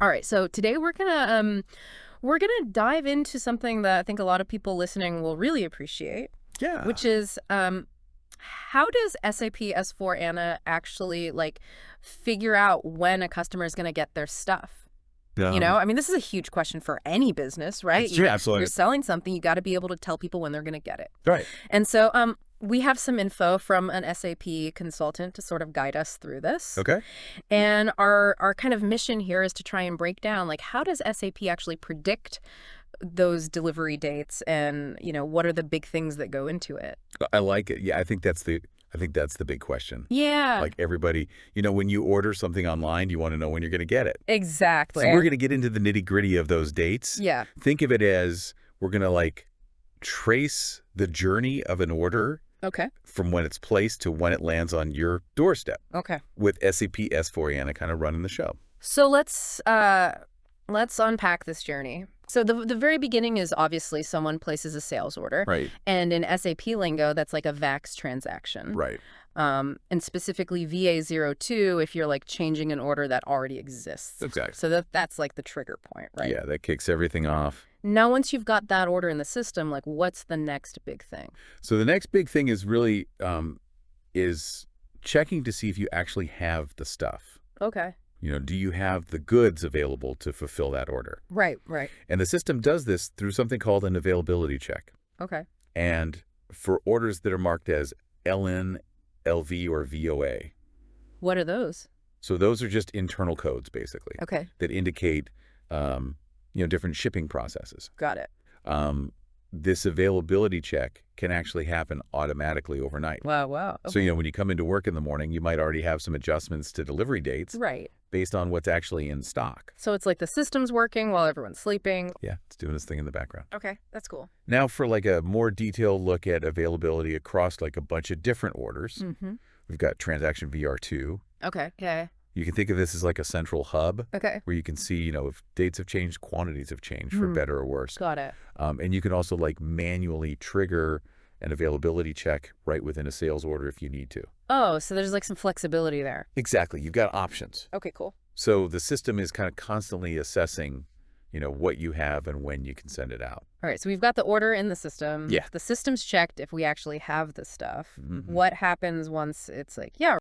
All right, so today we're gonna dive into something that I think a lot of people listening will really appreciate, Yeah. which is how does SAP S4HANA actually like figure out when a customer is going to get their stuff? Um, I mean, this is a huge question for any business, right? it's true, You're absolutely. selling something, you got to be able to tell people when they're going to get it. Right. And so we have some info from an SAP consultant to sort of guide us through this. Okay. And our kind of mission here is to try and break down like how does SAP actually predict those delivery dates and, what are the big things that go into it? I like it. Yeah, I think that's the big question. Yeah, Like everybody, when you order something online, you want to know when you're going to get it. So exactly. we're going to get into the nitty-gritty of those dates. Yeah. Think of it as we're going to trace the journey of an order Okay. from when it's placed to when it lands on your doorstep Okay. with SAP S4HANA kind of running the show. So let's unpack this journey. So the very beginning is obviously someone places a sales order, Right. and in SAP lingo, that's like a VAX transaction. Right. And specifically VA02 if you're like changing an order that already exists. Exactly. So that's like the trigger point, right? Yeah, that kicks everything off. Now, once you've got that order in the system, like what's the next big thing? So the next big thing is really is checking to see if you actually have the stuff. Okay. Do you have the goods available to fulfill that order? Right, right. And the system does this through something called an availability check. Okay. And for orders that are marked as LN, LV, or VOA, What are those? so those are just internal codes, basically, Okay. that indicate, different shipping processes. Got it. This availability check can actually happen automatically overnight. Wow, wow. So, Okay. when you come into work in the morning, you might already have some adjustments to delivery dates Right. based on what's actually in stock. So it's like the system's working while everyone's sleeping. Yeah, it's doing its thing in the background. Okay, that's cool. Now for a more detailed look at availability across a bunch of different orders, Mm-hmm. we've got transaction VR2. Okay. Yeah. You can think of this as like a central hub Okay. where you can see, if dates have changed, quantities have changed for Hmm. better or worse. Got it. And you can also manually trigger an availability check right within a sales order if you need to. Oh, so there's like some flexibility there. Exactly. You've got options. Okay, cool. So the system is kind of constantly assessing, what you have and when you can send it out. All right, so we've got the order in the system. Yeah. The system's checked if we actually have the stuff. Mhm. What happens once it's like, yeah,